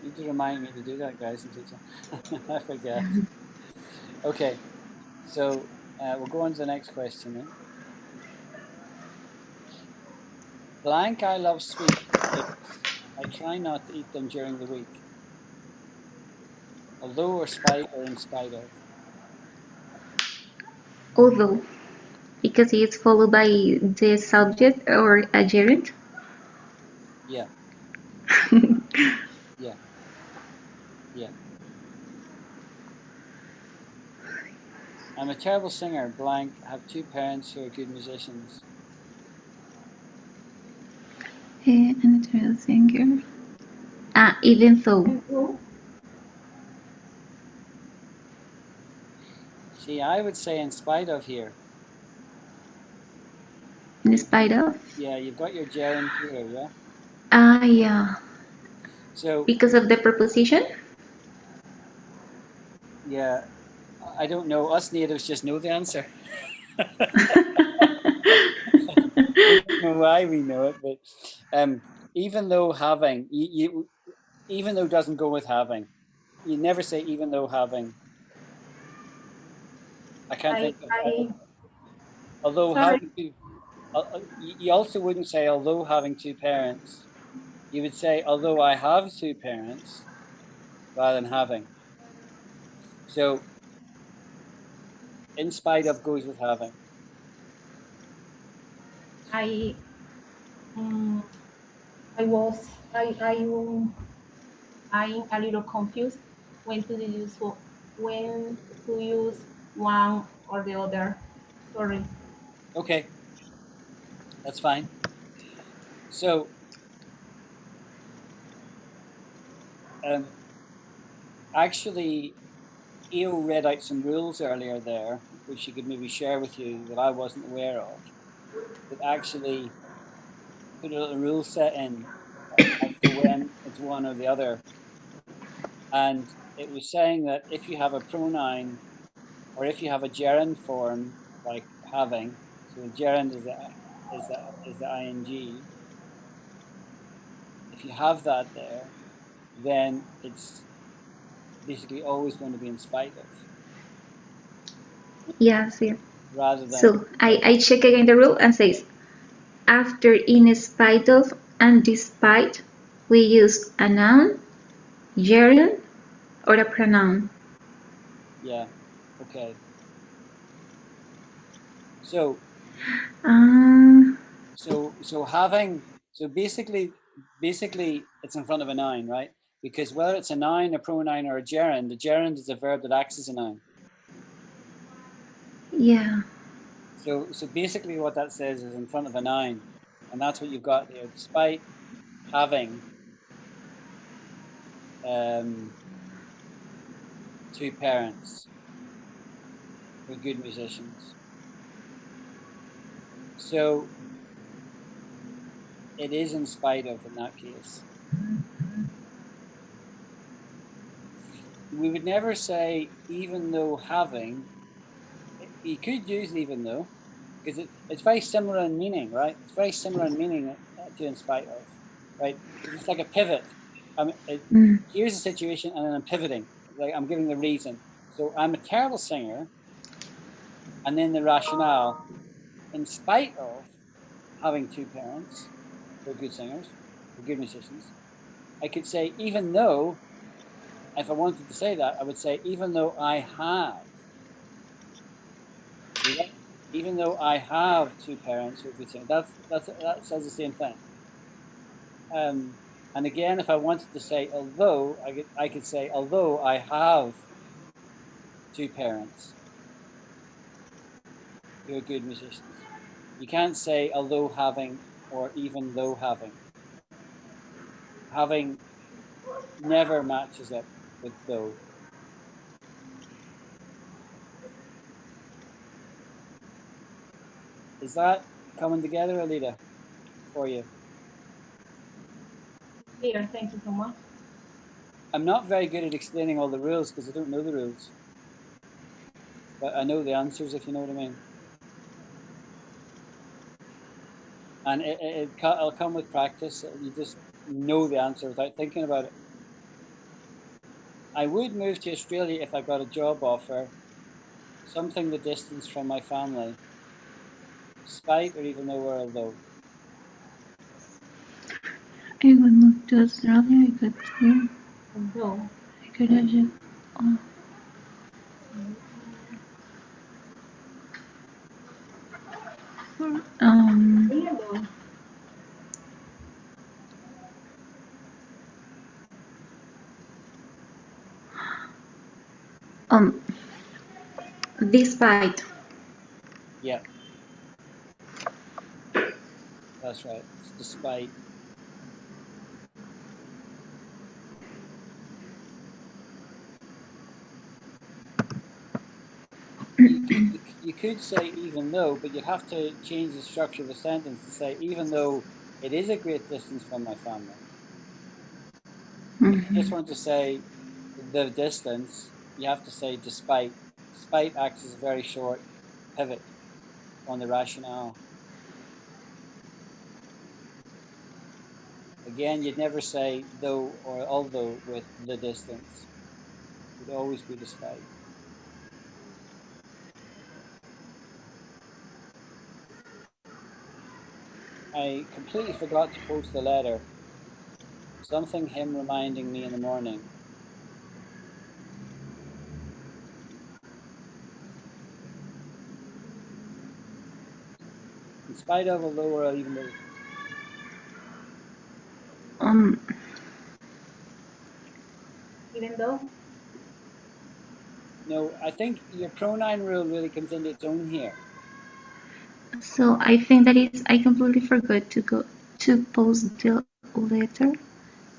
You need to remind me to do that, guys and teacher. I forget. Okay, so we'll go on to the next question then. Blank, I love sweet cakes. I try not to eat them during the week. Although or spite or in spite of. Although, because it's followed by the subject or a gerund. Yeah, yeah, yeah. I'm a terrible singer. Blank. Have two parents who are good musicians. Another singer. Even though. See, I would say in spite of here. In spite of. Yeah, you've got your gerund here, yeah? Yeah. So, Because of the preposition. yeah, I don't know. Us natives just know the answer. We don't know why we know it, but even though having, even though doesn't go with having. You never say even though having. I can't think of. Although Sorry. having two, you also wouldn't say although having two parents. You would say although I have two parents rather than having. So in spite of goes with having. I I was I'm a little confused when to use when to use one or the other. Sorry. Okay, that's fine. So um, actually, EO read out some rules earlier there, which she could maybe share with you that I wasn't aware of. That actually put a little rule set in as to when it's one or the other. And it was saying that if you have a pronoun or if you have a gerund form like having, so the gerund is the ing. If you have that there, then it's basically always going to be in spite of, Yes, yeah. rather than So I check again the rule and says after in spite of and despite we use a noun, gerund, or a pronoun. yeah, okay. So Uh, so having so basically it's in front of a noun, right? Because whether it's a noun, a pronoun, or a gerund, the gerund is a verb that acts as a noun. yeah. So basically what that says is in front of a noun, and that's what you've got there. Despite having um, two parents who are good musicians, so it is in spite of in that case. We would never say even though having. You could use even though because it's very similar in meaning, right? It's very similar in meaning to in spite of, right? It's like a pivot. Mm. Here's a situation, and then I'm pivoting. Like I'm giving the reason. So I'm a terrible singer, and then the rationale, in spite of having two parents who are good singers, who are good musicians. I could say even though, if I wanted to say that, I would say even though I have. See that? Even though I have two parents who are good singers, that says the same thing. Um, and again, if I wanted to say although, I could say although I have two parents who are good musicians. You can't say although having or even though having. Having never matches up with though. Is that coming together, Alida, for you? Clear. Thank you so much. I'm not very good at explaining all the rules because I don't know the rules, but I know the answers, if you know what I mean. And it'll come with practice. You just know the answer without thinking about it. I would move to Australia if I got a job offer, something the distance from my family, despite or even though or although. I would move to Australia. Although. I could have just, oh, um, Even though. um, despite. Yeah, that's right. It's despite. You could say even though, but you'd have to change the structure of the sentence to say even though it is a great distance from my family. If you just want to say the distance, you have to say despite. Despite acts as a very short pivot on the rationale. Again, you'd never say though or although with the distance. It would always be despite. I completely forgot to post the letter. Something him reminding me in the morning. In spite of, although, or even though. Um, Even though. No, I think your pronoun rule really comes into its own here. so I think that is, I completely forgot to go to post the letter.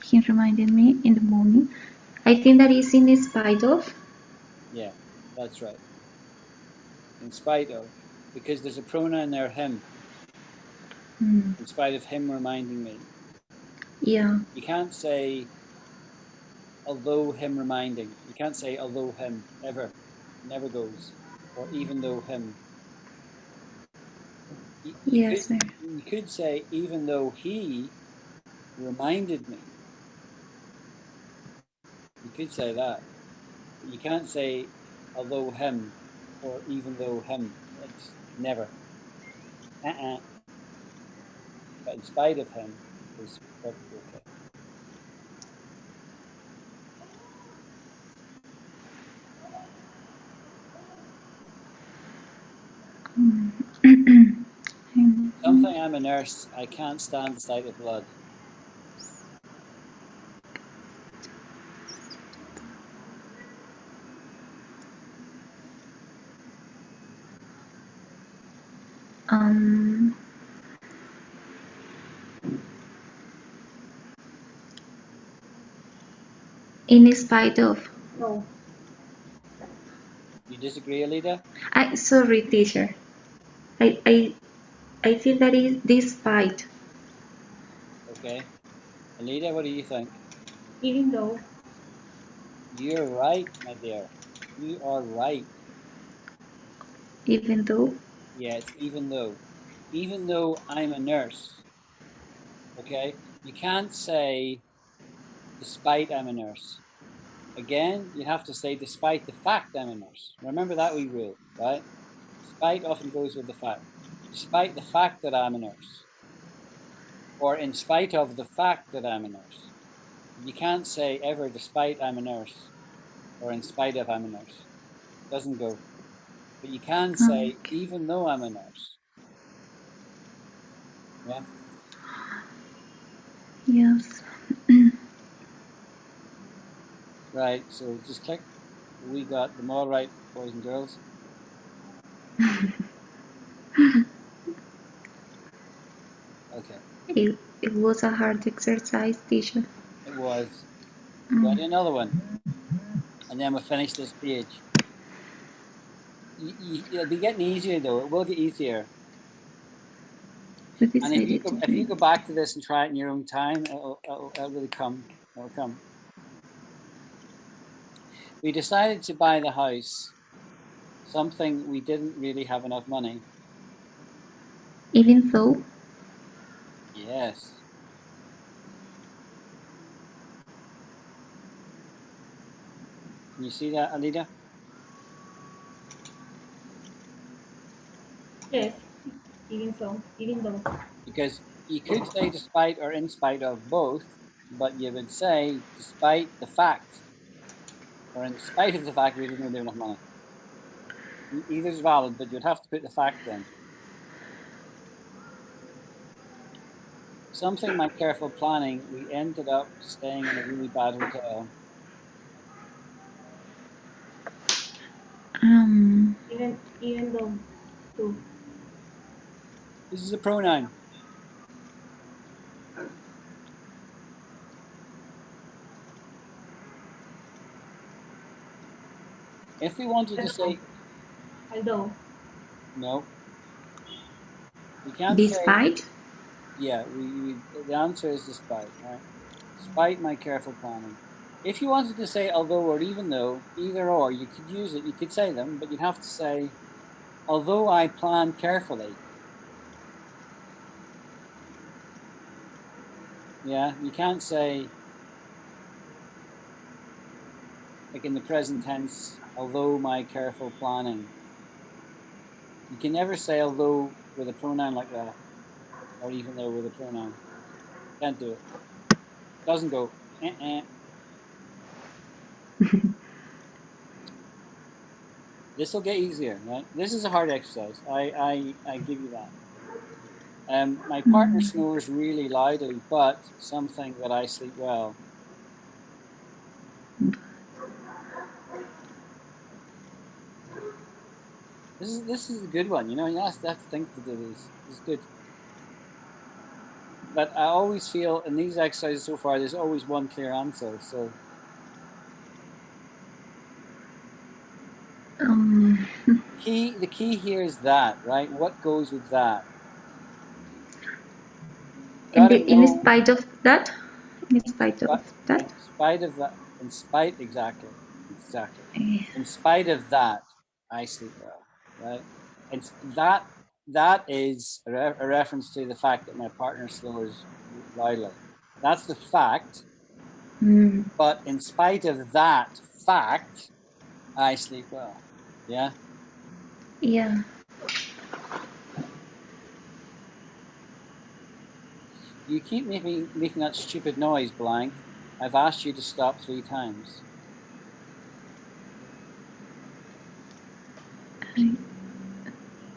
He reminded me in the morning. I think that is in spite of. Yeah, that's right. In spite of, because there's a pronoun there, him. In spite of him reminding me. Yeah. You can't say although him reminding. You can't say although him ever. It never goes. Or even though him. Yes, sir. You could say even though he reminded me. You could say that. But you can't say although him or even though him. It's never. Uh-uh. But in spite of him is perfectly okay. Something I'm a nurse. I can't stand the sight of blood. Um, in spite of. No. You disagree, Alida? I sorry, teacher. I I I think that is despite. Okay. Alida, what do you think? Even though. You're right, my dear. You are right. Even though. Yeah, it's even though. Even though I'm a nurse, okay? You can't say despite I'm a nurse. Again, you have to say despite the fact I'm a nurse. Remember that wee rule, right? Despite often goes with the fact. Despite the fact that I'm a nurse. Or in spite of the fact that I'm a nurse. You can't say ever despite I'm a nurse or in spite of I'm a nurse. It doesn't go. But you can say Okay. even though I'm a nurse. Yeah. Yes. Right. So just click. We got them all right, boys and girls. Okay. It was a hard exercise, teacher. It was. You Mm. got another one, and then we'll finish this page. It'll be getting easier though. It will get easier. We And if decided to you drink. go back to this and try it in your own time, it'll really come. It'll come. We decided to buy the house, something we didn't really have enough money. Even though. Yes. Can you see that, Alida? Yes, even so, even though. Because you could say despite or in spite of both, but you would say despite the fact, or in spite of the fact we didn't have enough money. Either is valid, but you'd have to put the fact in. Something my careful planning, we ended up staying in a really bad hotel. Even though too. This is a pronoun. If we wanted to say Although. no, we can't Despite? say yeah. The answer is despite, right? Despite my careful planning. If you wanted to say although or even though, either or, you could use it. You could say them, but you'd have to say although I planned carefully. Yeah, you can't say like in the present tense, although my careful planning. You can never say although with a pronoun like that, or even though with a pronoun. Can't do it. Doesn't go. This will get easier, right? This is a hard exercise. I give you that. My partner snores really loudly, but something that I sleep well. This is a good one. You know, you have to think to do these. This is good. But I always feel in these exercises so far, there's always one clear answer. So the key here is that, right? What goes with that? In spite of that? In spite of that? In spite of that, in spite, exactly. In spite of that, I sleep well, right? And that is a reference to the fact that my partner snores loudly. That's the fact. But in spite of that fact, I sleep well. Yeah. Yeah. You keep making that stupid noise, blank. I've asked you to stop 3 times.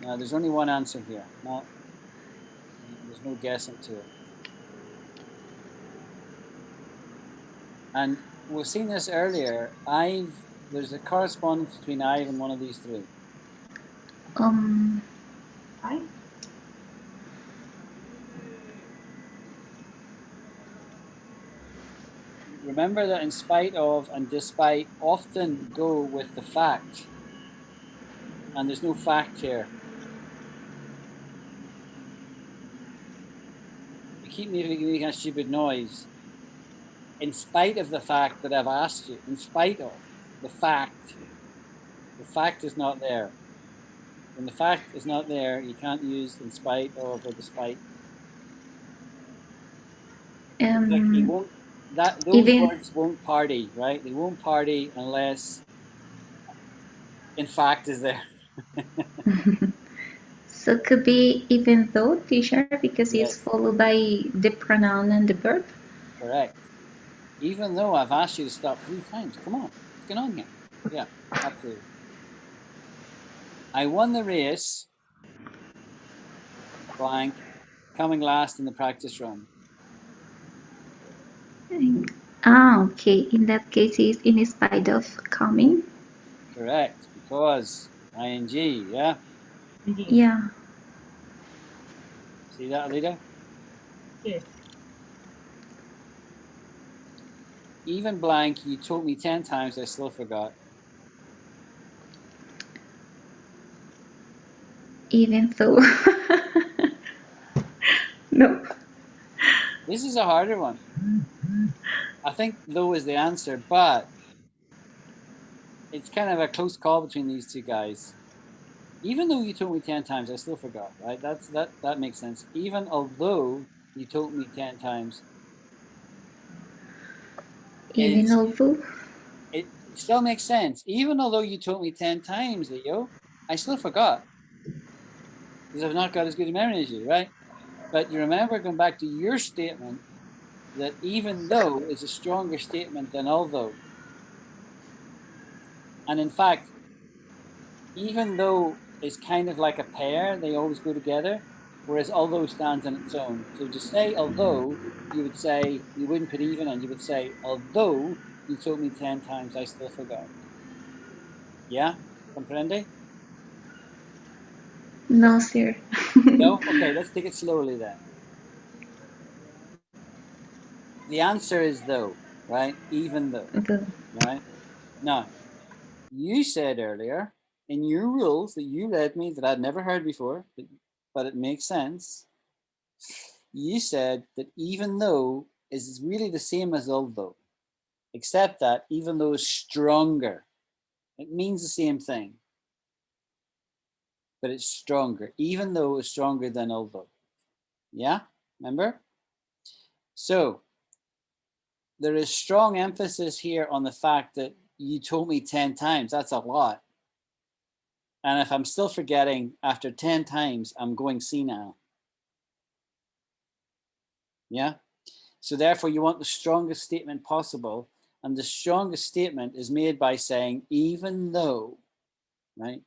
Now, there's only one answer here. There's no guessing to it. And we've seen this earlier. There's a correspondence between I've and one of these three. I? Remember that in spite of and despite often go with the fact. And there's no fact here. You keep making a stupid noise. In spite of the fact that I've asked you, in spite of the fact is not there. When the fact is not there, you can't use in spite of or despite. Like you won't. Those words won't party, right? They won't party unless in fact is there. So it could be even though, teacher, because it's Yes. followed by the pronoun and the verb. Correct. Even though I've asked you to stop 3 times. Come on. What's going on here? Yeah, absolutely. I won the race, blank, coming last in the practice run. Okay. In that case, it's in spite of coming. Correct, because ing, yeah? Yeah. See that, Alida? Yes. Even blank, you told me 10 times, I still forgot. Even though. No. This is a harder one. I think though is the answer, but it's kind of a close call between these two guys. Even though you told me 10 times, I still forgot, right? That makes sense. Even although you told me 10 times, Even although. still makes sense. Even although you told me 10 times, Leo, I still forgot. Because I've not got as good a memory as you, right? But you remember, going back to your statement, that even though is a stronger statement than although. And in fact, even though is kind of like a pair, they always go together, whereas although stands on its own. So to say although, you would say, you wouldn't put even on, you would say, although you told me 10 times, I still forgot. Yeah? Comprende? No, sir. No? Okay, let's take it slowly then. The answer is though, right? Even though, Though. right? Now, you said earlier in your rules that you read me that I'd never heard before, but it makes sense. You said that even though is really the same as although, except that even though is stronger. It means the same thing, but it's stronger. Even though is stronger than although. Yeah, remember? So there is strong emphasis here on the fact that you told me 10 times. That's a lot. And if I'm still forgetting after 10 times, I'm going senile. Yeah. So therefore, you want the strongest statement possible. And the strongest statement is made by saying, even though, right?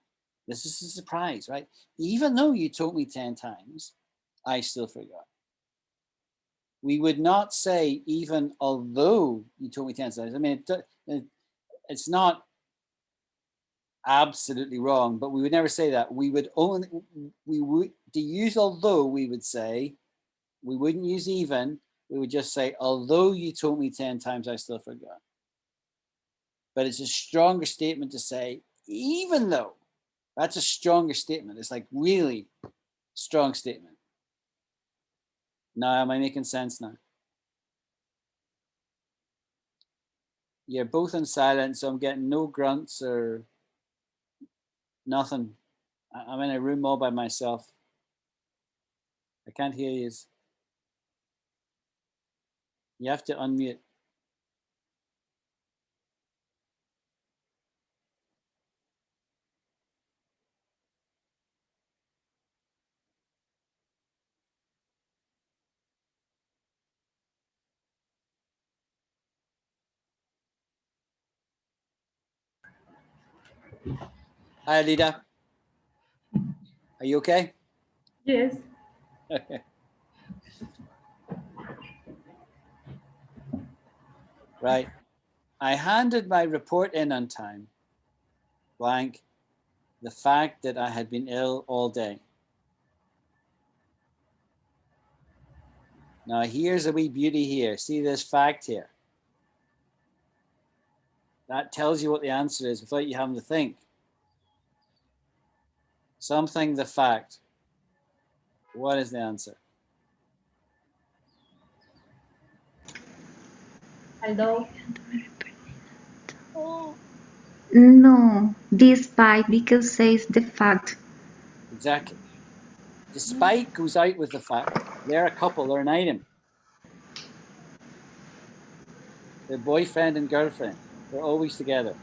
This is a surprise, right? Even though you told me 10 times, I still forgot. We would not say, even although you told me 10 times. I mean, it's not absolutely wrong, but we would never say that. We would to use although, we would say, we wouldn't use even, we would just say, although you told me 10 times, I still forgot. But it's a stronger statement to say, even though. That's a stronger statement. It's like really strong statement. Now, am I making sense now? You're both in silence, so I'm getting no grunts or nothing. I'm in a room all by myself. I can't hear you. You have to unmute. Hi, Alida. Are you okay? Yes. Right. I handed my report in on time. Blank. The fact that I had been ill all day. Now, here's a wee beauty here. See this fact here? That tells you what the answer is without you having to think. Something, the fact. What is the answer? Although. No, despite, because says the fact. Exactly. Despite goes out with the fact. They're a couple, they're an item. They're boyfriend and girlfriend. They're always together.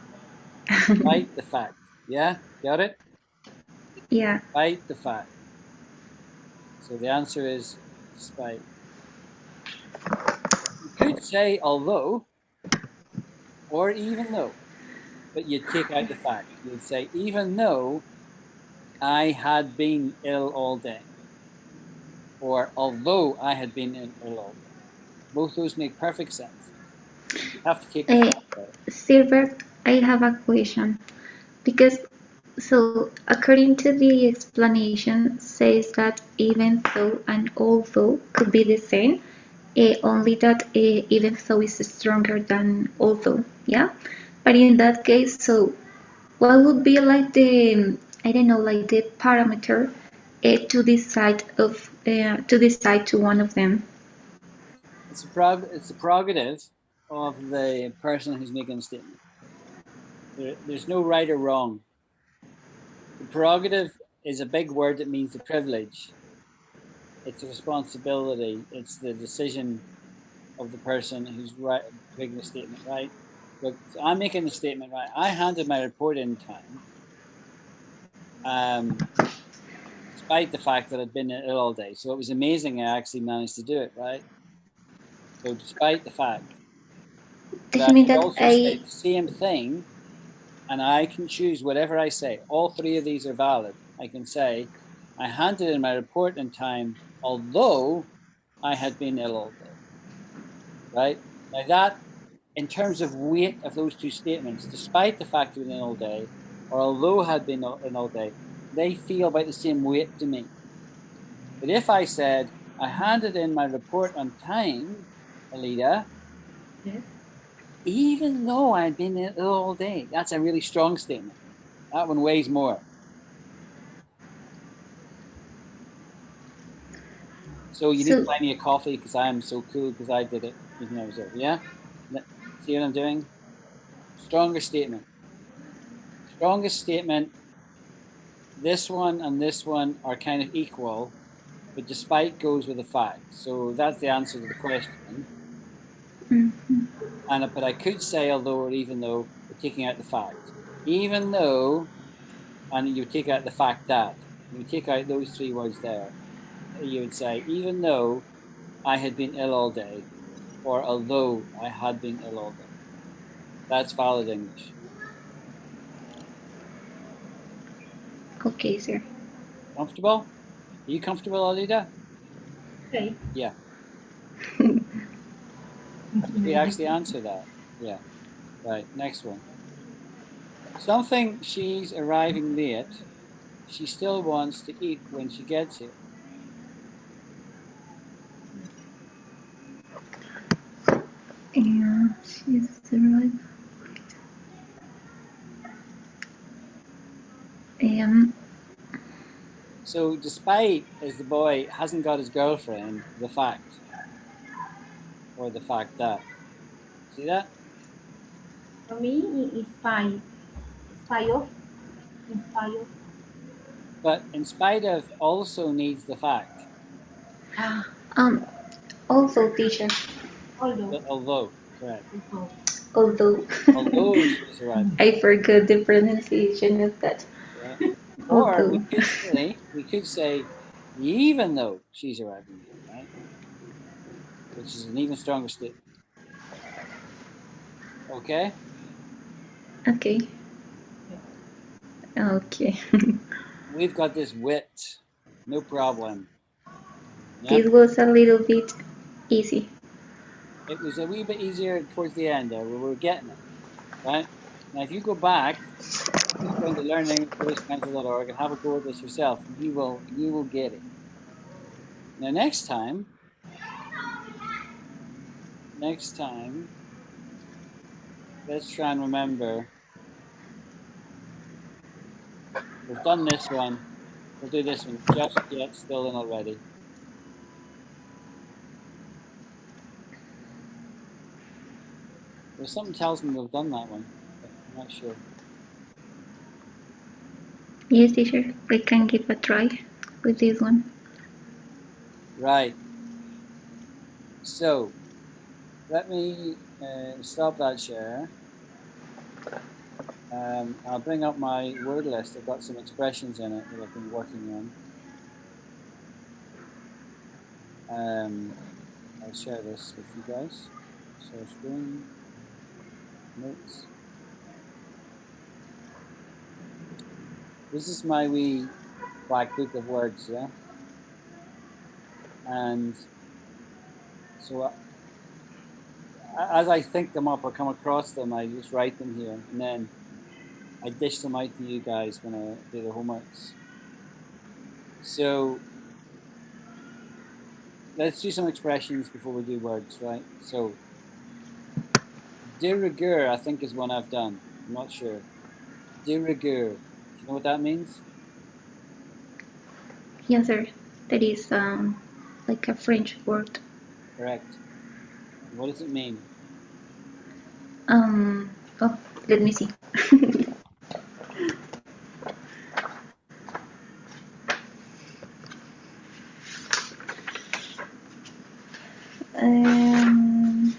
Despite the fact. Yeah, got it? Yeah. Despite the fact. So the answer is despite. You could say although or even though, but you'd take out the fact. You'd say even though I had been ill all day, or although I had been ill all day. Both those make perfect sense. You have to take the Uh, fact out. Silbert, I have a question. Because, so, according to the explanation, says that even though and although could be the same, only that even though is stronger than although, yeah? But in that case, so what would be like the, I don't know, like the parameter to decide to one of them? It's a prerogative of the person who's making the statement. There's no right or wrong. The prerogative is a big word that means the privilege. It's a responsibility. It's the decision of the person who's making the statement, right? Look, so I'm making the statement, right? I handed my report in time, despite the fact that I'd been ill all day. So it was amazing I actually managed to do it, right? So despite the fact Does that it I mean could that also say the same thing, and I can choose whatever I say. All three of these are valid. I can say, I handed in my report in time, although I had been ill all day, right? Now that, in terms of weight of those two statements, despite the fact I've been in all day, or although I had been in all day, they feel about the same weight to me. But if I said, I handed in my report on time, Alida, Yes. even though I'd been ill all day, that's a really strong statement. That one weighs more. So you need to so? buy me a coffee because I am so cool because I did it even though I was ill. Yeah? See what I'm doing? Stronger statement. Strongest statement. This one and this one are kind of equal, but despite goes with the fact. So that's the answer to the question. Mhm. But I could say although or even though, but taking out the fact. Even though, and you take out the fact that. You take out those three words there. You would say, even though I had been ill all day, or although I had been ill all day. That's valid English. Okay, sir. Comfortable? Are you comfortable, Alida? Okay. Yeah. We actually answer that. Yeah. Right. Next one. Something she's arriving late. She still wants to eat when she gets here. Yeah, she's right. Um, So, despite as the boy hasn't got his girlfriend, the fact or the fact that. See that? For me, it's five. It's five of. It's five of. But in spite of also needs the fact. Ah, um, also, teacher, although. Although, correct. Although. although Although she's arriving. I forgot the pronunciation of that. Yeah. Or Although, we could say even though she's arriving late, right? Which is an even stronger statement. Okay? okay, okay. We've got this wit. No problem. Yeah. This was a little bit easy. It was a wee bit easier towards the end there. We were getting it. Right? Now if you go back, you go into learningenglishpencil.org and have a go at this yourself. You will get it. Now next time, let's try and remember. We've done this one. We'll do this one. Just yet, still, and already. There's something tells me we've done that one, but I'm not sure. Yes, teacher, we can give a try with this one. Right. So let me stop that share. I'll bring up my word list. I've got some expressions in it that I've been working on. I'll share this with you guys. Share screen, notes. This is my wee black book of words, yeah? And so as I think them up or come across them, I just write them here. And then I dish them out to you guys when I do the homeworks. So let's do some expressions before we do words, right? So de rigueur, I think, is one I've done. I'm not sure. De rigueur. Do you know what that means? Yes, sir. That is like a French word. Correct. What does it mean? Oh, let me see. um,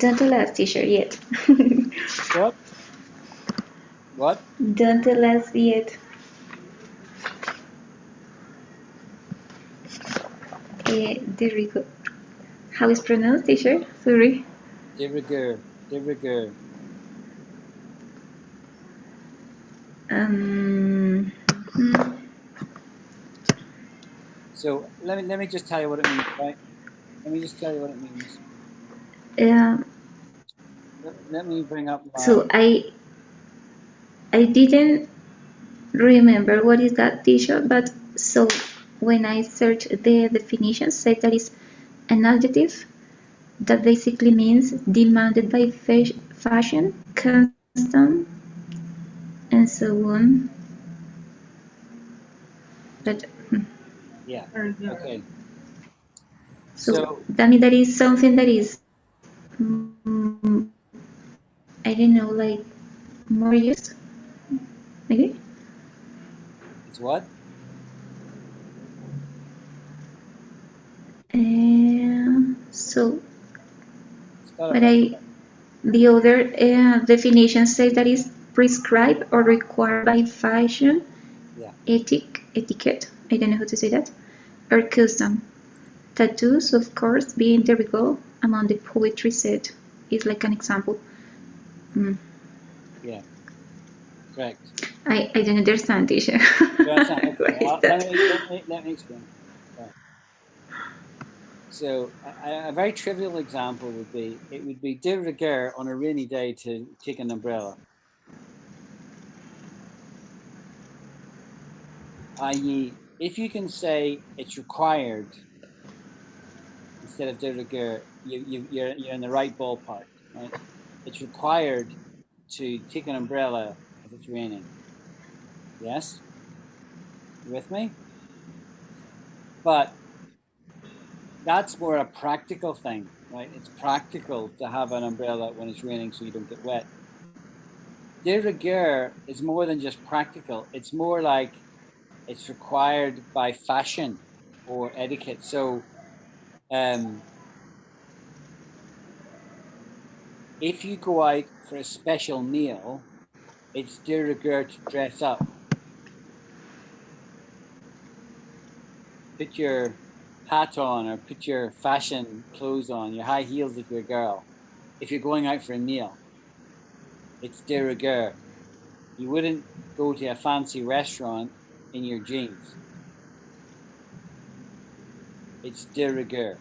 Don't tell us, teacher, yet. What? What? Don't tell us yet. De rigueur. How is pronounced, teacher? Sorry. De rigueur. De rigueur. Hmm. So let me just tell you what it means, right? Let me just tell you what it means. Um, Let me bring up my. so I didn't remember what is that, teacher, but so when I search the definition, say that is an adjective that basically means demanded by fashion, custom, and so on. But Yeah. Very good. Okay. so So that means that is something that is, I don't know, like more used, maybe. it's what? So, It's got it but right. the other definition says that is prescribed or required by fashion, Yeah. etiquette. I don't know how to say that, or custom. Tattoos, of course, being the result among the poetry set is like an example. Mm. Yeah. Correct. I don't understand, teacher. That's not okay. What is that? Let me explain. Right. So a very trivial example would be it would be de rigueur on a rainy day to take an umbrella, i.e., if you can say it's required instead of de rigueur, you're in the right ballpark, right? It's required to take an umbrella if it's raining. Yes, you with me? But that's more a practical thing, right? It's practical to have an umbrella when it's raining so you don't get wet. De rigueur is more than just practical. It's more like it's required by fashion or etiquette. So um, if you go out for a special meal, it's de rigueur to dress up. Put your hat on or put your fashion clothes on, your high heels if you're a girl. If you're going out for a meal, it's de rigueur. You wouldn't go to a fancy restaurant in your jeans. It's de rigueur.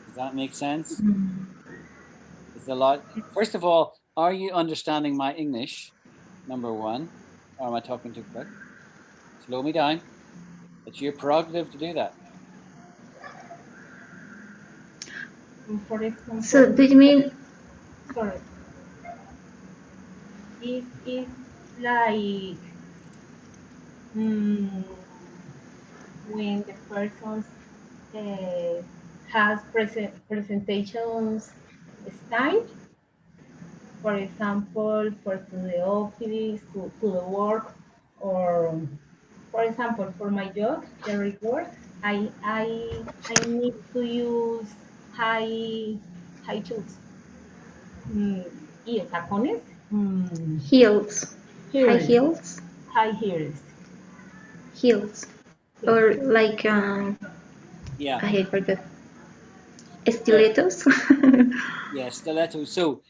Does that make sense? It's a lot. First of all, are you understanding my English? Number one, or am I talking too quick? Slow me down. It's your prerogative to do that. For So, example, do you mean sorry, is like mm, when the person uh, has presentations style, for example, to the office, to the work, or for example, for my job, the reward, I need to use high high shoes, y tacones, heels, high heels, heels, high heels. heels, Sí. or like Yeah. I forgot, So stilettos? yeah, stiletto. So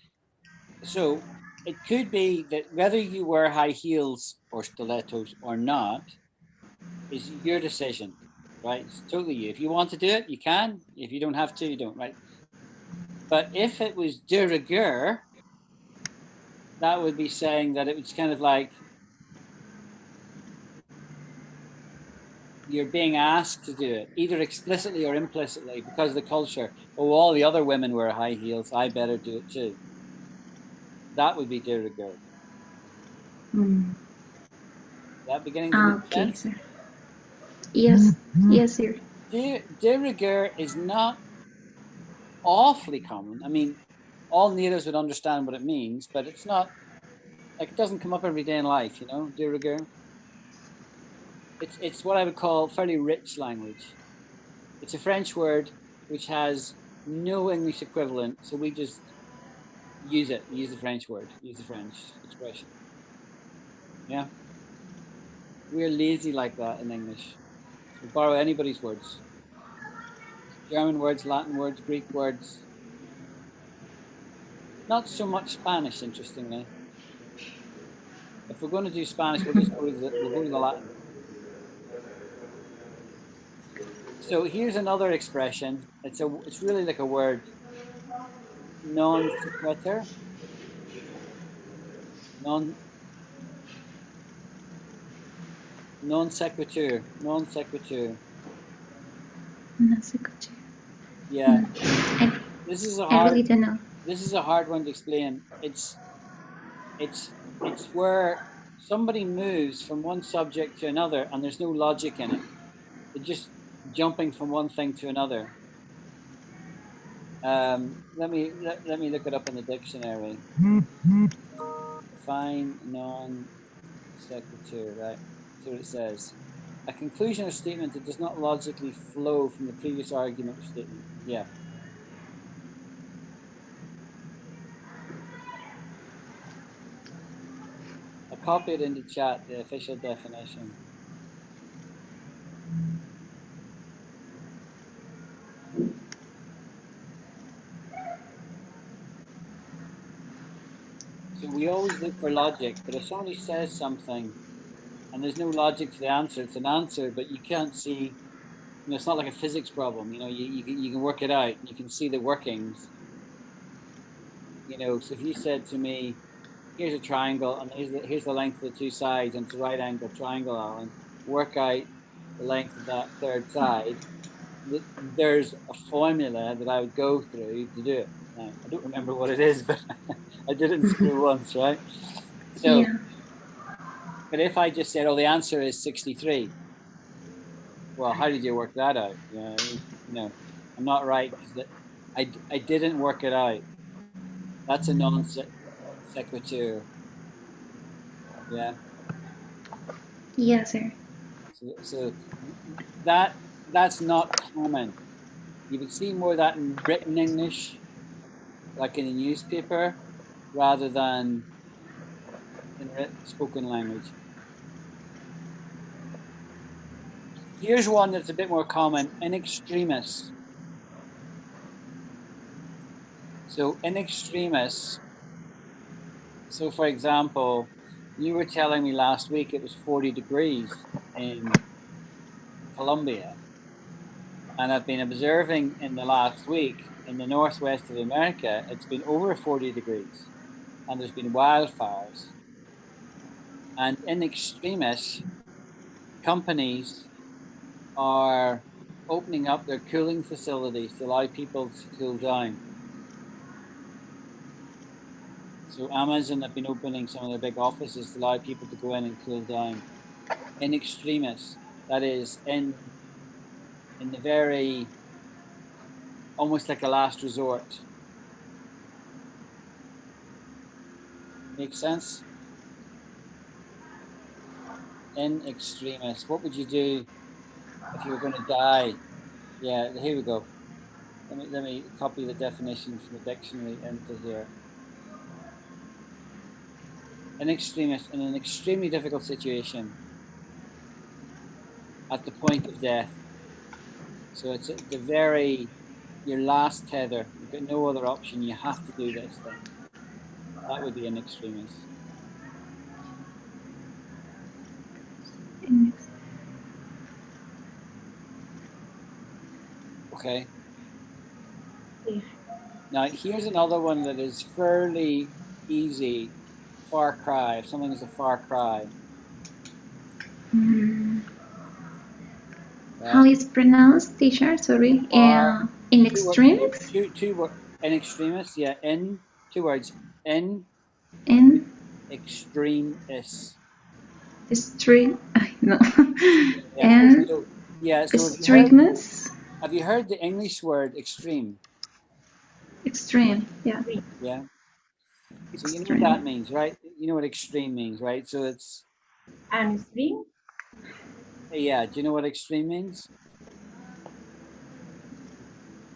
it could be that whether you wear high heels or stilettos or not is your decision, right? It's totally you. If you want to do it, you can. If you don't have to, you don't, right? But if it was de rigueur, that would be saying that it was kind of like you're being asked to do it, either explicitly or implicitly, because of the culture. Oh, all the other women wear high heels. I better do it too. That would be de rigueur. Mm. That beginning to make Okay, sense? sir. Yes, yes, sir. De rigueur is not awfully common. I mean, all natives would understand what it means, but it's not like it doesn't come up every day in life, you know, de rigueur. It's what I would call fairly rich language. It's a French word which has no English equivalent, so we just use it. Use the French word. Use the French expression. Yeah, we're lazy like that in English. So borrow anybody's words. German words, Latin words, Greek words. Not so much Spanish, interestingly. If we're going to do Spanish, we'll just go to the Latin. So here's another expression. It's really like a word. Non sequitur. Non non sequitur. Non sequitur. No sequitur. Yeah. I, This is a I hard. really don't know. This is a hard one to explain. It's where somebody moves from one subject to another, and there's no logic in it. They're just jumping from one thing to another. Let me look it up in the dictionary. Define non sequitur. Right. So it says a conclusion or statement that does not logically flow from the previous argument or statement. Yeah. I copied into chat the official definition. So we always look for logic, but if somebody says something and there's no logic to the answer, it's an answer, but you can't see, it's not like a physics problem, you can work it out, you can see the workings, so if you said to me, here's a triangle and here's the length of the two sides and it's a right angle triangle, Alan, work out the length of that third side, there's a formula that I would go through to do it. Now, I don't remember what it is, but I did it in school once, right? So, yeah. But if I just said, oh, the answer is 63, well, how did you work that out? I'm not right because I didn't work it out. That's a non sequitur. Yeah. Yes, sir. So that's not common. You would see more of that in written English, like in a newspaper, rather than in spoken language. Here's one that's a bit more common: in extremis. So in extremis. So, for example, you were telling me last week it was 40 degrees in Colombia. And I've been observing in the last week in the northwest of America, it's been over 40 degrees and there's been wildfires. And in extremis, companies are opening up their cooling facilities to allow people to cool down. So Amazon have been opening some of their big offices to allow people to go in and cool down. In extremis, that is in the very, almost like a last resort. Makes sense? In extremis, what would you do if you were going to die? Yeah, here we go. Let me copy the definition from the dictionary into here. In extremis, in an extremely difficult situation, at the point of death. So it's the very, your last tether. You've got no other option. You have to do this thing. That would be an extremis. Okay. Yeah. Now, here's another one that is fairly easy. Far cry. If something is a far cry. How is pronounced, teacher? Sorry. In extremes? In extremis, yeah. In, two words. In In extremis. extreme. No. Yeah. And So, yeah. So extremis? have you heard the English word extreme? Extreme. Yeah. Yeah. So you know what Extreme. that means, right? You know what extreme means, right? So it's, And extreme? yeah. Do you know what extreme means?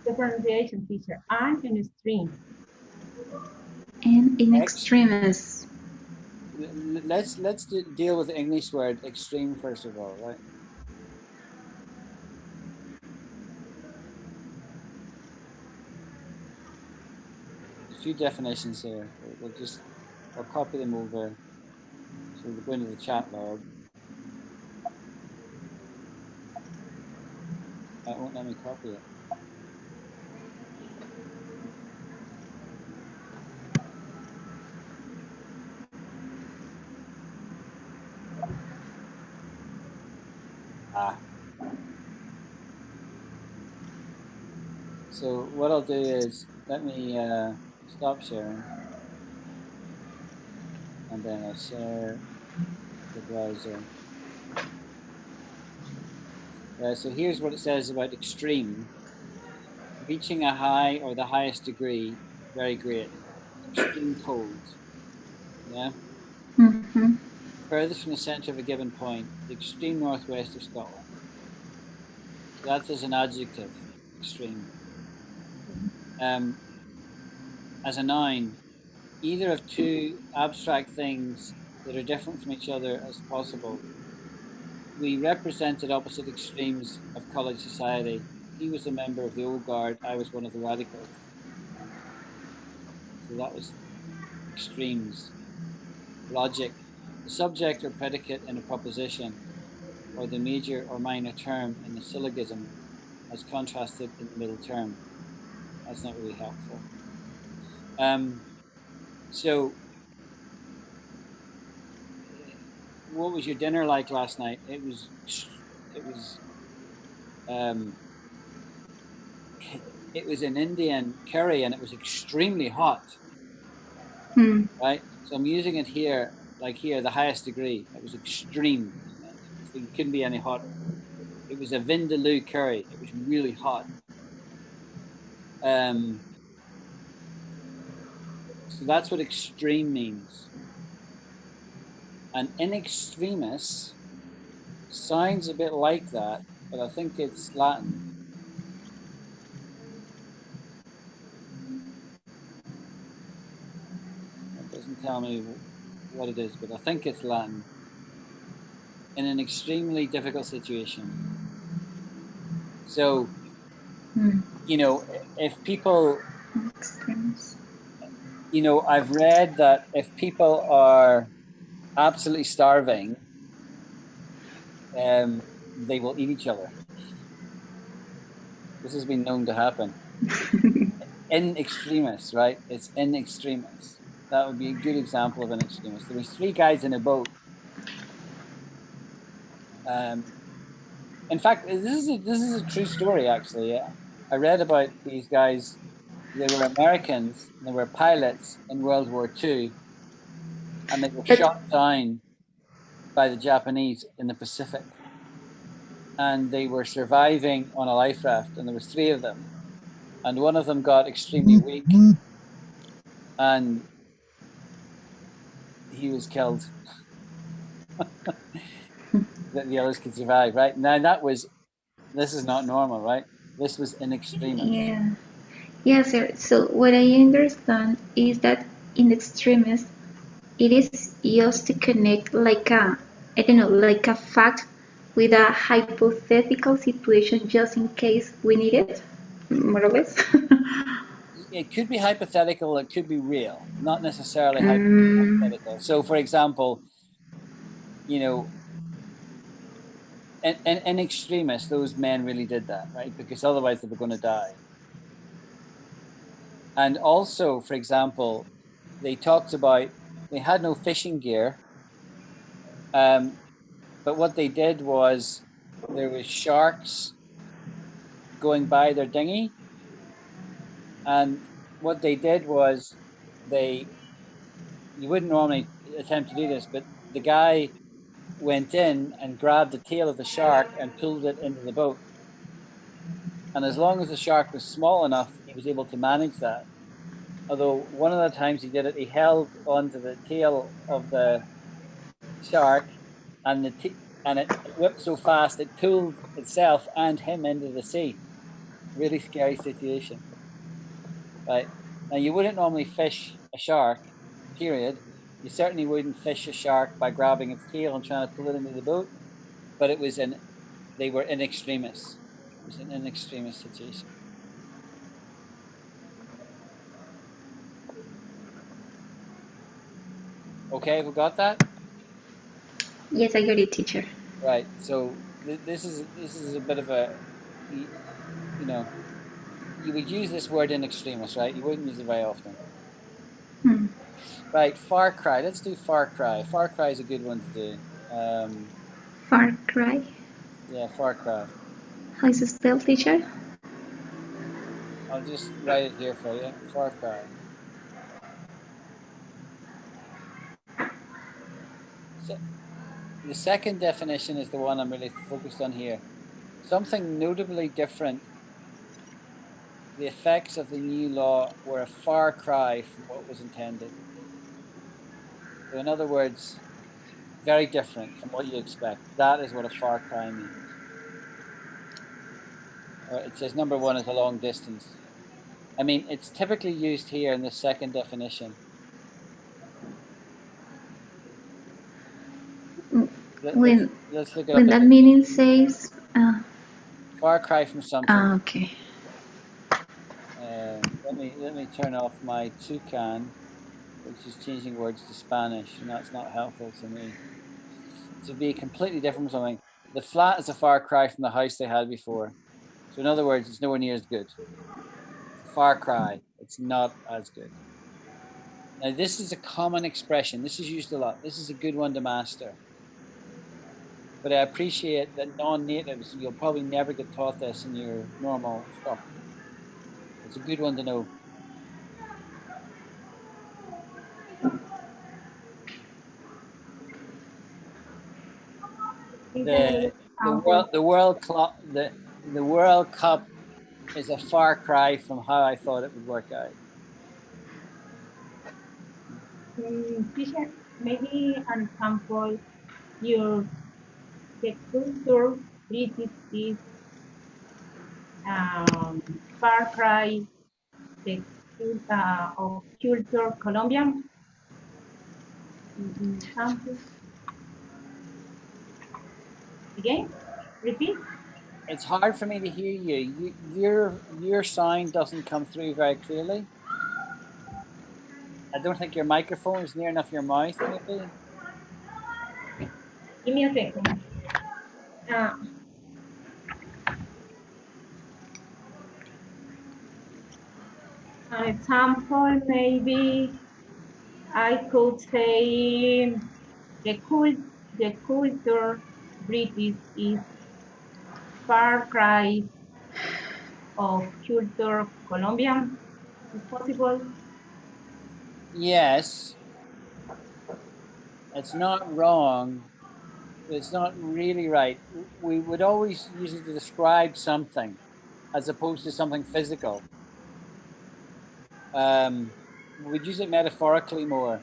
the pronunciation, teacher. And in extreme. And in extremis. Let's deal with the English word extreme first of all, right? There's a few definitions here. I'll copy them over. So we'll go into the chat log. It won't let me copy it. So what I'll do is let me stop sharing, and then I'll share the browser. So here's what it says about extreme. Reaching a high or the highest degree, very great. Extreme cold. Yeah. Mm-hmm. Furthest from the centre of a given point, the extreme northwest of Scotland. So that's as an adjective, extreme. As a noun, either of two abstract things that are different from each other as possible. We represented opposite extremes of college society. He was a member of the old guard, I was one of the radicals. So that was extremes. Logic, the subject or predicate in a proposition, or the major or minor term in a syllogism, as contrasted in the middle term. That's not really helpful. So, what was your dinner like last night? It was an Indian curry, and it was extremely hot. Right? So I'm using it here, like here, the highest degree. It was extreme. It couldn't be any hotter. It was a vindaloo curry. It was really hot. So that's what extreme means. And in extremis sounds a bit like that, but I think it's Latin. It doesn't tell me what it is, but I think it's Latin. In an extremely difficult situation. So, if people, I've read that if people are absolutely starving, they will eat each other. This has been known to happen. In extremis, right? It's in extremis. That would be a good example of an extremis. There was 3 guys in a boat. In fact, this is a true story, actually. I read about these guys. They were Americans. And they were pilots in World War II, and they were shot down by the Japanese in the Pacific. And they were surviving on a life raft, and there was 3 of them. And one of them got extremely weak, and he was killed. That the others could survive, right? Now this is not normal, right? This was in extremis. Yeah. Yeah, sir. So what I understand is that in extremis, it is used to connect like I don't know, like a fact with a hypothetical situation just in case we need it, more or less. It could be hypothetical, it could be real, not necessarily hypothetical. So, for example, in extremis, those men really did that, right? Because otherwise they were going to die. And also, for example, they talked about they had no fishing gear, but what they did was there was sharks going by their dinghy, and what they did was you wouldn't normally attempt to do this, but the guy went in and grabbed the tail of the shark and pulled it into the boat. And as long as the shark was small enough, he was able to manage that. Although one of the times he did it, he held onto the tail of the shark, and it whipped so fast it pulled itself and him into the sea. Really scary situation. Right. Now, you wouldn't normally fish a shark, period. You certainly wouldn't fish a shark by grabbing its tail and trying to pull it into the boat, but they were in extremis. It was an in extremis situation. Okay, we got that? Yes, I got it, teacher. Right. So this is a bit of a, you know, you would use this word in extremis, right? You wouldn't use it very often. Right, Far Cry. Let's do Far Cry. Far Cry is a good one to do. Far Cry. Yeah, Far Cry. How is it spelled, teacher? I'll just write it here for you. Far Cry. So the second definition is the one I'm really focused on here. Something notably different. The effects of the new law were a far cry from what was intended. So, in other words, very different from what you expect. That is what a far cry means. It says number one is a long distance. I mean, it's typically used here in the second definition. Let's look it up. When that meaning says Far cry from something. Okay. Let me turn off my toucan, which is changing words to Spanish, and that's not helpful to me. To be completely different from something. The flat is a far cry from the house they had before. So in other words, it's nowhere near as good. It's a far cry. It's not as good. Now this is a common expression. This is used a lot. This is a good one to master. But I appreciate that non-natives, you'll probably never get taught this in your normal stuff. It's a good one to know. The World Cup is a far cry from how I thought it would work out. Teacher, maybe an example, your sequitur British is far cry of culture Colombian. Example. Again, repeat. It's hard for me to hear you. Your sound doesn't come through very clearly. I don't think your microphone is near enough your mouth, maybe. Give me a second. An example, maybe I could say the culture British is far cry of culture Colombian. Is possible? Yes, it's not wrong, but it's not really right. We would always use it to describe something as opposed to something physical. We'd use it metaphorically more.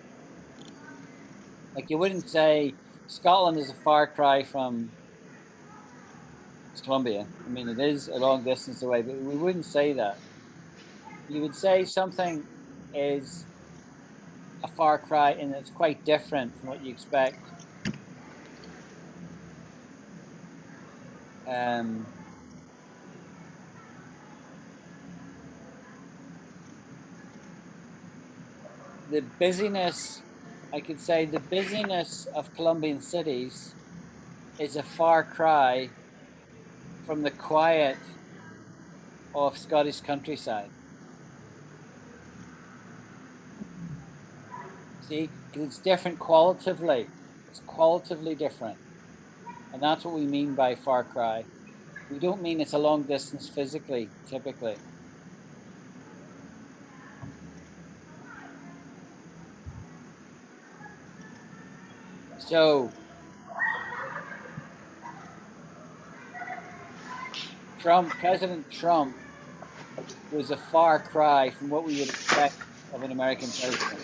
Like you wouldn't say Scotland is a far cry from Colombia. I mean, it is a long distance away, but we wouldn't say that. You would say something is a far cry and it's quite different from what you expect. The busyness, I could say the busyness of Colombian cities is a far cry from the quiet of Scottish countryside. See, because it's different qualitatively. It's qualitatively different. And that's what we mean by far cry. We don't mean it's a long distance physically, typically. So, President Trump was a far cry from what we would expect of an American president.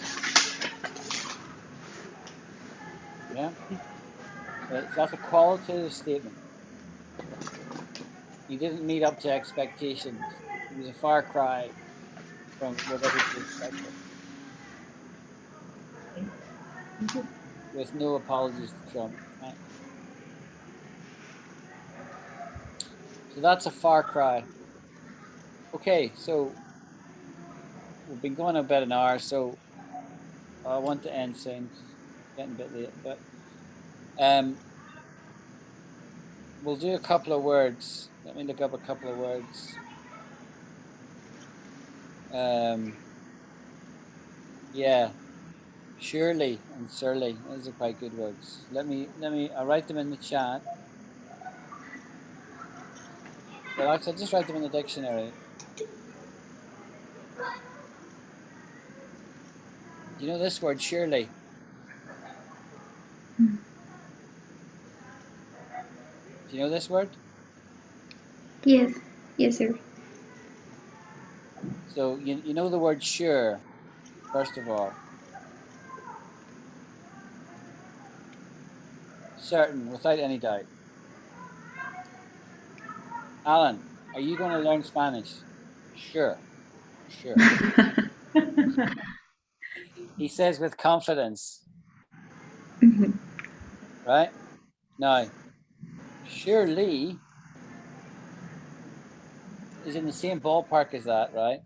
Yeah, that's a qualitative statement. He didn't meet up to expectations. It was a far cry from what everybody expected. With no apologies to Trump. Right? So that's a far cry. Okay, so we've been going about an hour, so I want to end soon. It's getting a bit late, but we'll do a couple of words. Let me look up a couple of words. Yeah, Shirley and Surly. Those are quite good words. I'll write them in the chat. Well, actually, I'll just write them in the dictionary. Do you know this word, Shirley? Do you know this word? Yes, yes, sir. So you know the word sure, first of all. Certain, without any doubt. Alan, are you going to learn Spanish? Sure, sure. He says with confidence. Right? Now, Shirley is in the same ballpark as that, right?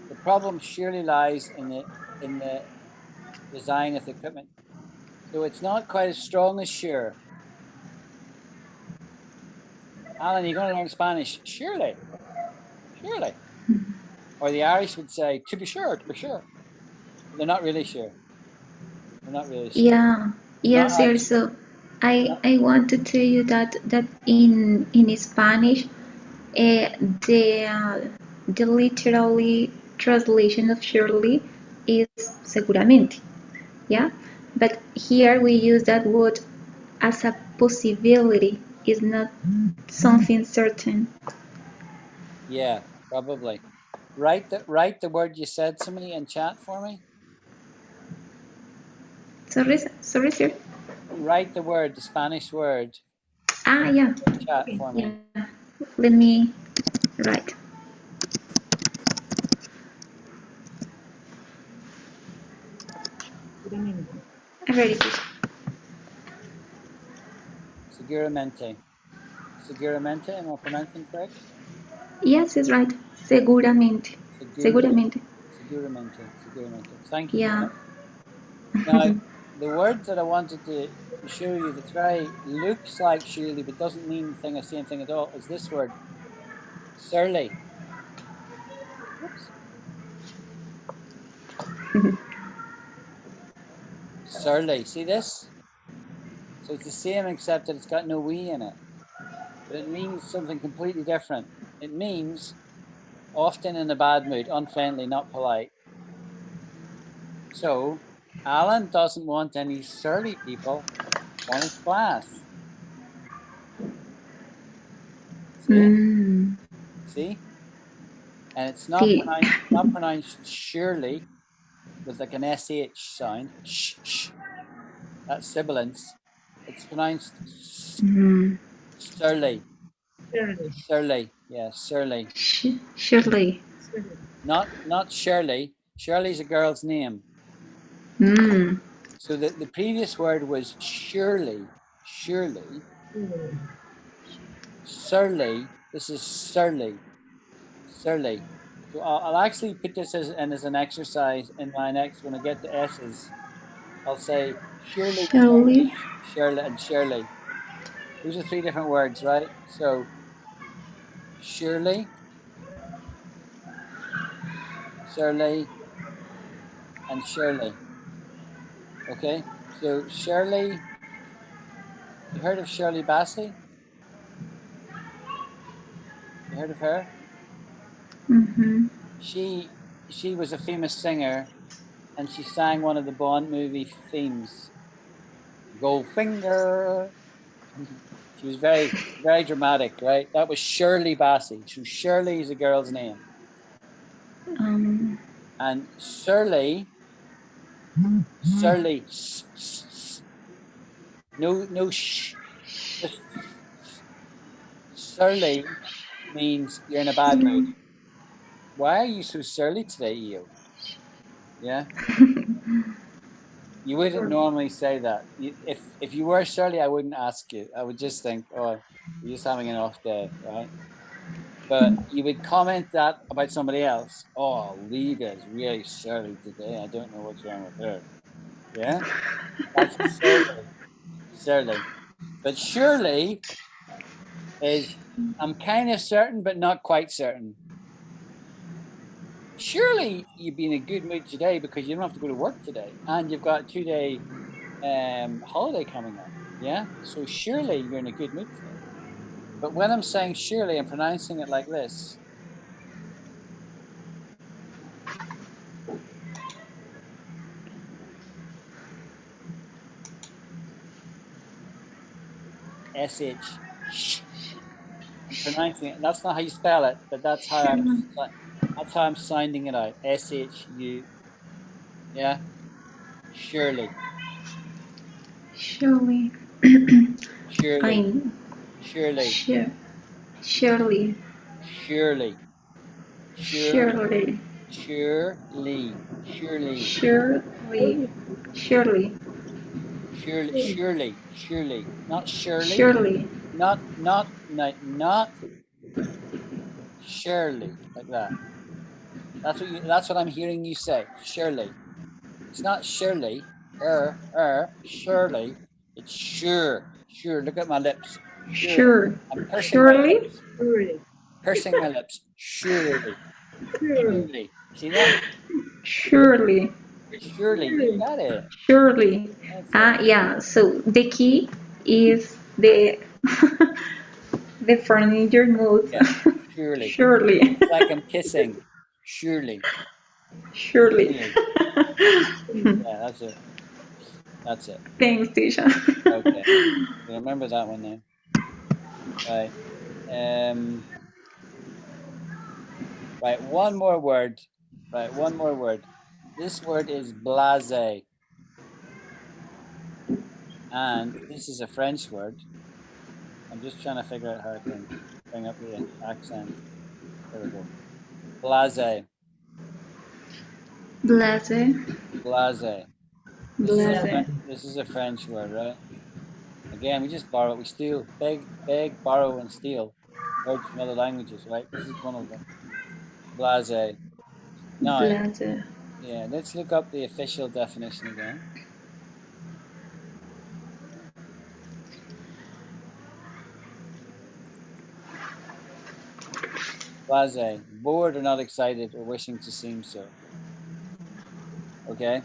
The problem surely lies in the design of the equipment. So it's not quite as strong as sure. Alan, you're going to learn Spanish? Surely. Surely. Or the Irish would say, to be sure, to be sure. But they're not really sure. They're not really sure. Yeah, yes, sir. So I want to tell you that in Spanish, uh, the uh, the literally translation of surely is seguramente. Yeah, but here we use that word as a possibility. It's not something certain. Yeah, probably. Write the word you said to me in chat for me. Sorry, sir. Write the word, the Spanish word. Yeah. Chat for me. Yeah. Let me write. Ready. Seguramente. Seguramente, am I pronouncing correct? Yes, it's right. Seguramente. Seguramente. Seguramente. Thank you for Yeah. that. Now, the word that I wanted to show you that's very looks like Shirley but doesn't mean the same thing at all is this word, surly. Whoops. Surly. See this? So it's the same except that it's got no we in it. But it means something completely different. It means often in a bad mood, unfriendly, not polite. So Alan doesn't want any surly people on his class. See? See? And it's not Sí. pronounced surely with like an sh sound. Shh. That's sibilance. It's pronounced surly. Surly. Yeah, surly. Shirley. Not Shirley. Shirley's a girl's name. So the previous word was surely. Surely. Surly. This is surly. Surly. So I'll actually put this as an exercise in my next, when I get to S's, I'll say surely, Shirley. Shirley, and Shirley. Those are three different words, right? So surely, Shirley, and Shirley. Okay. So Shirley, you heard of Shirley Bassey? You heard of her? She was a famous singer, and she sang one of the Bond movie themes, Goldfinger. She was very dramatic, right? That was Shirley Bassey. So Shirley is a girl's name, and Surly, Surly, no sh, just surly means you're in a bad mood. Why are you so surly today, Eo? Yeah. You wouldn't normally say that. If you were surly, I wouldn't ask you. I would just think, oh, you're just having an off day, right? But you would comment that about somebody else. Oh, Liga is really surly today. I don't know what's wrong with her. Yeah, that's surly, surly. But surely is I'm kind of certain, but not quite certain. Surely you'd be in a good mood today because you don't have to go to work today, and you've got a 2 day holiday coming up. Yeah, so surely you're in a good mood today. But when I'm saying surely, I'm pronouncing it like this. SH. I'm pronouncing it. That's not how you spell it, but that's how I'm sounding it out. SHU. Yeah. Surely. Surely. Surely. I'm Surely. sure. Surely. Surely. Sure. Surely. Surely. Surely. Surely. Surely. Surely. Surely. Surely. Not surely. Surely. Not surely like that. That's what I'm hearing you say. Surely. It's not surely. Surely. It's sure. Sure. Look at my lips. Sure. Sure. I'm pursing my Surely. lips. Pursing my lips. Surely. Surely. See that? Surely. Surely. You got it. Surely. That's it. Yeah. So the key is the the furniture mood. Yeah. Surely. Surely. It's like I'm kissing. Surely. Surely. Surely. Yeah, that's it. That's it. Thanks, Tisha. Okay. Remember that one now. Right. Right, one more word. Right, one more word. This word is blasé. And this is a French word. I'm just trying to figure out how I can bring up the accent. There we go. Blasé. Blase. Blasé. Blase. This is a French word, right? Again, we just borrow, we steal, beg, borrow, and steal words from other languages, right? This is one of them. Blasé. Now, Blase. yeah, let's look up the official definition again. Blasé, bored or not excited or wishing to seem so. Okay.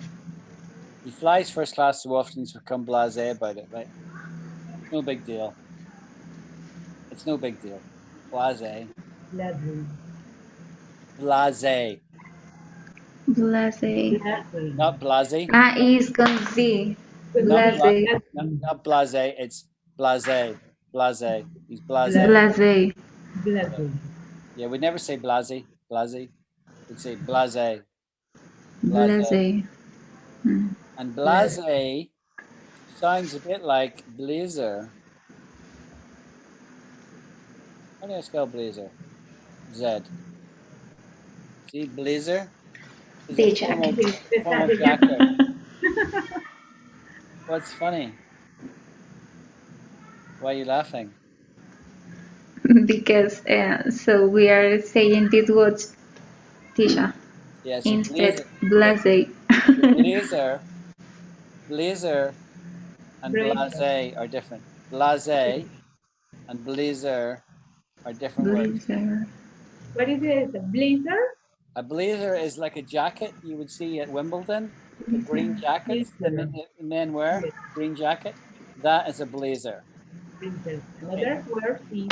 He flies first class so often he's become blasé about it, right? It's no big deal. It's no big deal. Blasé. Blasé. Blase. Not blasé. Is con Z. Not Blase. not blasé. It's blasé. Blasé. He's blasé. Blase. Yeah, we'd never say blasé. Blasé. We'd say blasé. Blasé. Blase. And blasé sounds a bit like blazer. How do I spell blazer? Z. See, blazer is a The jacket. formal jacket. What's funny? Why are you laughing? Because so we are saying this word, Tisha, Yeah, so instead blazer, blase. blazer and blasé are different. Blasé and blazer are different words. Blazer. What is it? Blazer? A blazer is like a jacket you would see at Wimbledon, the green jackets the men wear, green jacket. That is a blazer. Another word is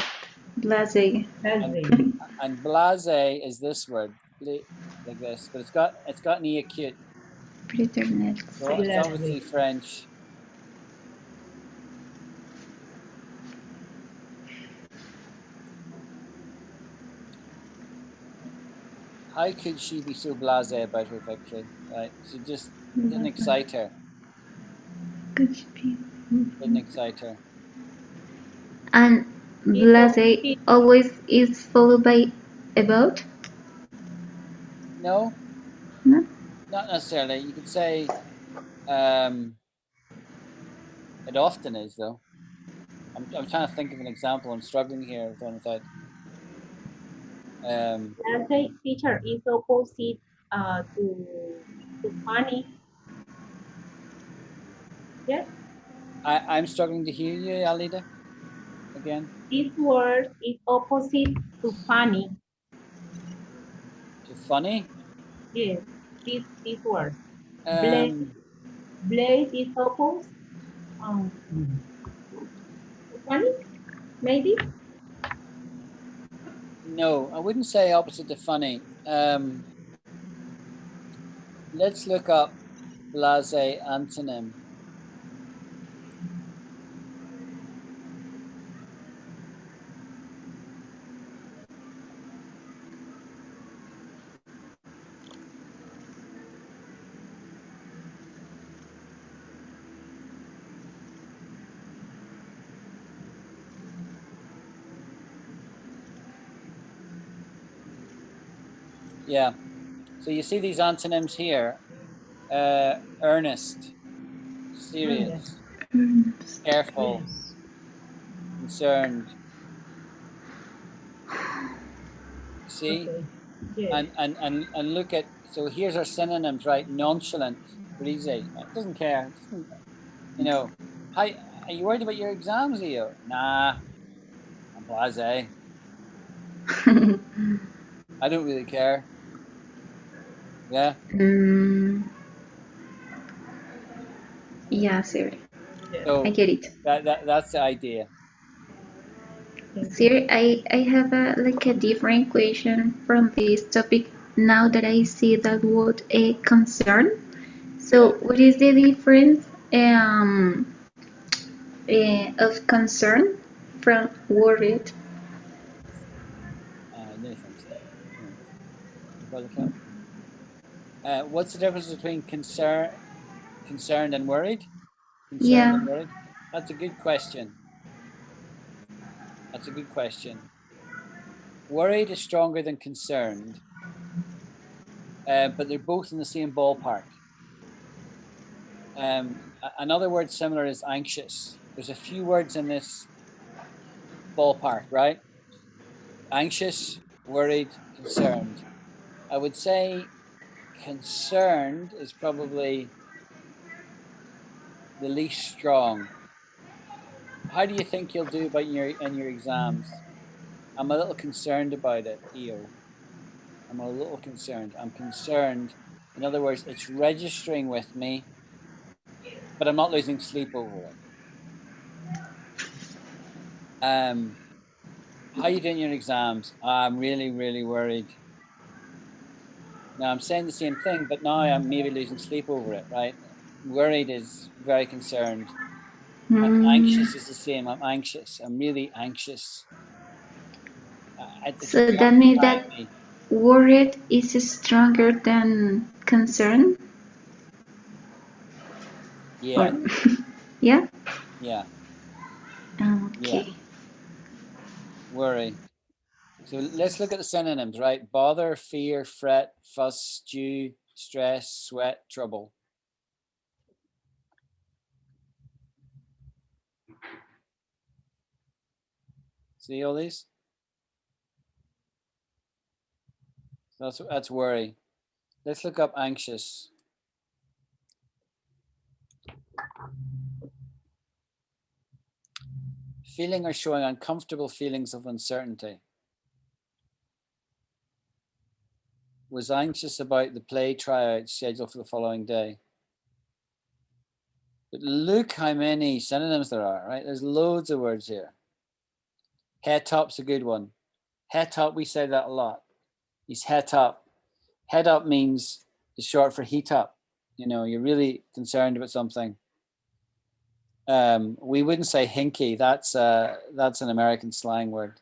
Blase. And blasé is this word, like this, but it's got an e acute, Preternect. so it's obviously French. How could she be so blasé about her victory? Right, she just didn't excite her. Could be. Didn't excite her. And Blasé always is followed by about? No, No? not necessarily. You could say it often is, though. I'm trying to think of an example. I'm struggling here with one without. Blasé teacher is opposite to funny. Yes, I'm struggling to hear you, Alida. Again, this word is opposite to funny. to funny. Yes, this word. Blade, Um, blade is opposite to funny, maybe? no, I wouldn't say opposite to funny. Let's look up blase antonym. Yeah. So you see these antonyms here: earnest, Yes. serious, careful, Yes. concerned. See, Okay. Yes. and look at. So here's our synonyms, right? Nonchalant, breezy. It doesn't care. It doesn't. You know. How are you worried about your exams, Leo? Nah, I'm blasé. I don't really care. Yeah. Yeah, sir. Yes. I So get it. that's the idea. Thank you. Sir, I have a like a different question from this topic now that I see that word a concern. So Yeah. what is the difference of concern from worried? No thanks. No. Brother Kelvin. What's the difference between concerned and worried? Concerned and Yeah. worried? That's a good question. That's a good question. Worried is stronger than concerned, but they're both in the same ballpark. Another word similar is anxious. There's a few words in this ballpark, right? Anxious, worried, concerned. I would say concerned is probably the least strong. How do you think you'll do about your exams? I'm a little concerned about it, EO. I'm a little concerned. I'm concerned. In other words, it's registering with me, but I'm not losing sleep over it. How are you doing your exams? I'm really, really worried. Now I'm saying the same thing, but now I'm maybe losing sleep over it, right? Worried is very concerned. And Mm, anxious is the same. I'm anxious. I'm really anxious. It's so that means preoccupying that me. worried is stronger than concern? Or Yeah, yeah? yeah, yeah. Okay. Worry. So let's look at the synonyms, right? Bother, fear, fret, fuss, stew, stress, sweat, trouble. See all these? That's worry. Let's look up anxious. Feeling or showing uncomfortable feelings of uncertainty. Was anxious about the play tryout scheduled for the following day. But look how many synonyms there are, right? There's loads of words here. Head top's a good one. Head top, we say that a lot. He's head up. Head up means is short for heat up. You know, you're really concerned about something. We wouldn't say hinky. That's an American slang word.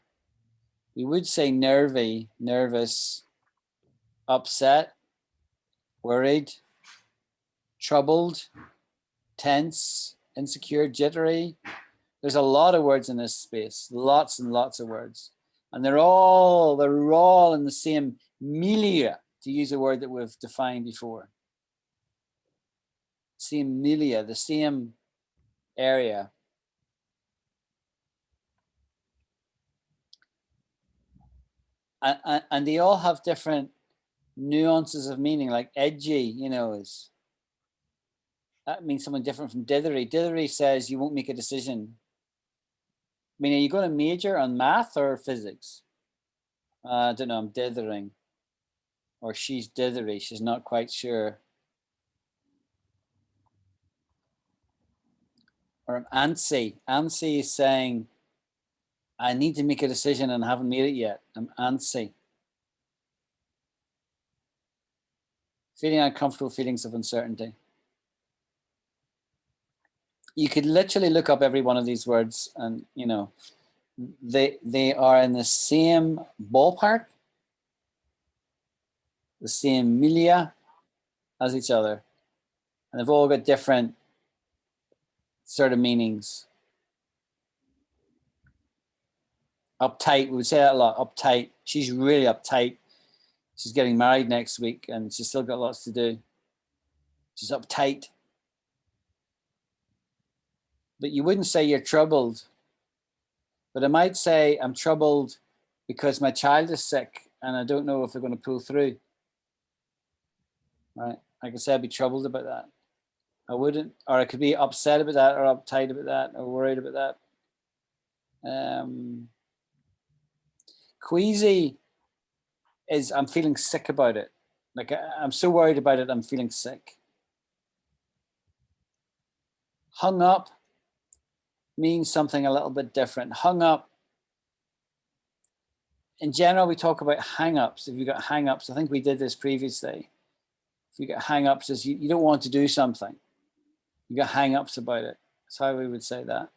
We would say nervy, nervous, upset, worried, troubled, tense, insecure, jittery, There's a lot of words in this space, lots and lots of words. And they're all in the same milieu, to use a word that we've defined before. Same milieu, the same area. And they all have different nuances of meaning, like edgy, you know, that means something different from dithery. Dithery says you won't make a decision. I mean, are you going to major on math or physics? I don't know, I'm dithering. Or she's dithery, she's not quite sure. Or I'm antsy. Antsy is saying, I need to make a decision and haven't made it yet. I'm antsy. Feeling uncomfortable, feelings of uncertainty. You could literally look up every one of these words and, you know, they are in the same ballpark, the same milieu as each other. And they've all got different sort of meanings. Uptight, we would say that a lot, uptight. She's really uptight. She's getting married next week and she's still got lots to do. She's uptight. But you wouldn't say you're troubled. But I might say I'm troubled because my child is sick and I don't know if they're going to pull through. Right? I could say I'd be troubled about that. I wouldn't, or I could be upset about that, or uptight about that, or worried about that. Queasy is I'm feeling sick about it. Like I'm so worried about it, I'm feeling sick. Hung up means something a little bit different. Hung up, in general, we talk about hang-ups. If you've got hang-ups, I think we did this previously. If you get hang-ups, is you don't want to do something. You got hang-ups about it. That's how we would say that.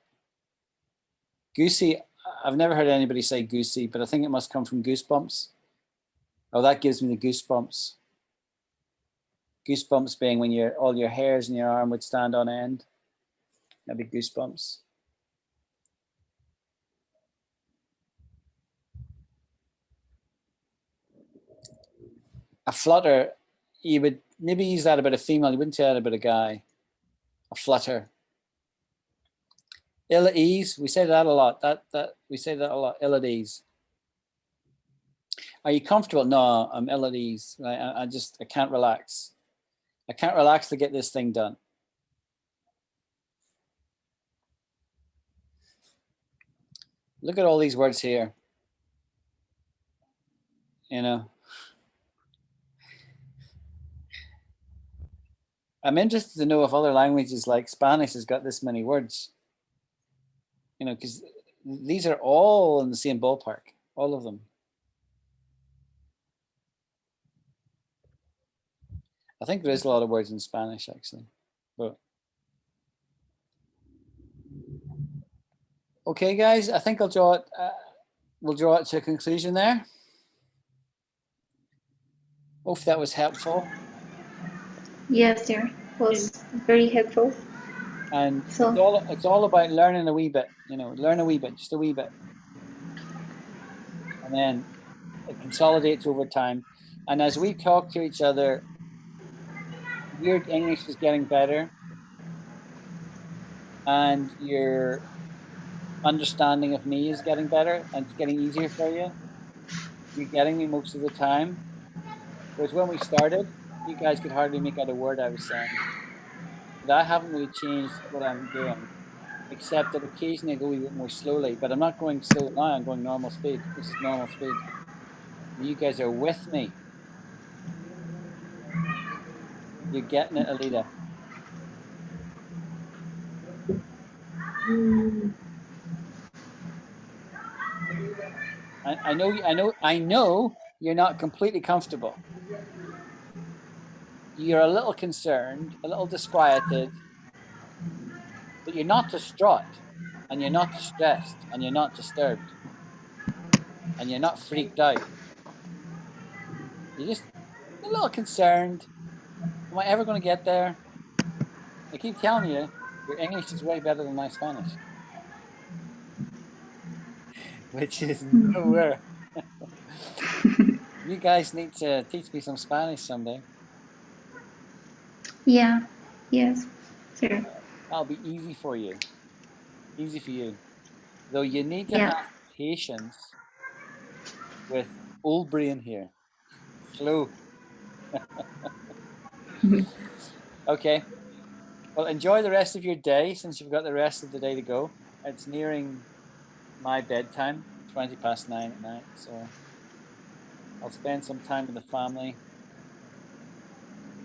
Goosey, I've never heard anybody say goosey, but I think it must come from goosebumps. Oh, that gives me the goosebumps. Goosebumps being when all your hairs in your arm would stand on end. That'd be goosebumps. A flutter, you would maybe use that about a female. You wouldn't say that about a guy. A flutter. Ill at ease, we say that a lot. We say that a lot. Ill at ease. Are you comfortable? No, I'm ill at ease. I can't relax. I can't relax to get this thing done. Look at all these words here. You know, I'm interested to know if other languages like Spanish has got this many words. You know, because these are all in the same ballpark, all of them. I think there is a lot of words in Spanish actually, but okay, guys. I think I'll draw it. We'll draw it to a conclusion there. Hope that was helpful. Yes, sir. Was very helpful. And so it's all about learning a wee bit. You know, learn a wee bit, just a wee bit, and then it consolidates over time. And as we talk to each other, your English is getting better, and your understanding of me is getting better, and it's getting easier for you. You're getting me most of the time. Whereas when we started, you guys could hardly make out a word I was saying. But I haven't really changed what I'm doing, except that occasionally I go a wee bit more slowly. But I'm not going slow now, I'm going normal speed. This is normal speed. And you guys are with me. You're getting it, Alida. I know you're not completely comfortable. You're a little concerned, a little disquieted, but you're not distraught, and you're not distressed, and you're not disturbed, and you're not freaked out. You're just a little concerned. Am I ever going to get there? I keep telling you, your English is way better than my Spanish. which is nowhere. You guys need to teach me some Spanish someday. Yeah. Yes, sir. That'll be easy for you. Easy for you. Though you need to Yeah. have patience with old brain here. Slow. Okay. Well, enjoy the rest of your day since you've got the rest of the day to go. It's nearing my bedtime, 20 past 9 at night. So I'll spend some time with the family.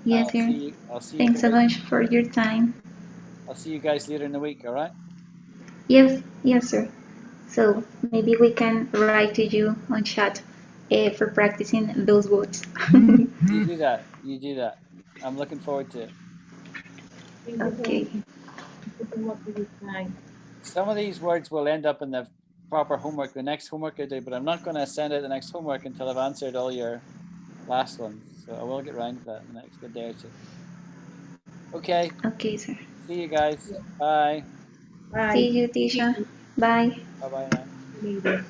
Yes, sir. I'll see you Thanks so guys. much for your time. I'll see you guys later in the week, all right? Yes, yes, sir. So maybe we can write to you on chat for practicing those words. You do that. You do that. I'm looking forward to it. Thank you so Okay. much. Thank you so much for your time. Some of these words will end up in the proper homework, the next homework I do, but I'm not going to send out the next homework until I've answered all your last ones. So I will get around to that in the next good day or two. Okay. Okay, sir. See you guys. Bye. Bye. See you, See Tisha. you Bye. Bye bye now. later.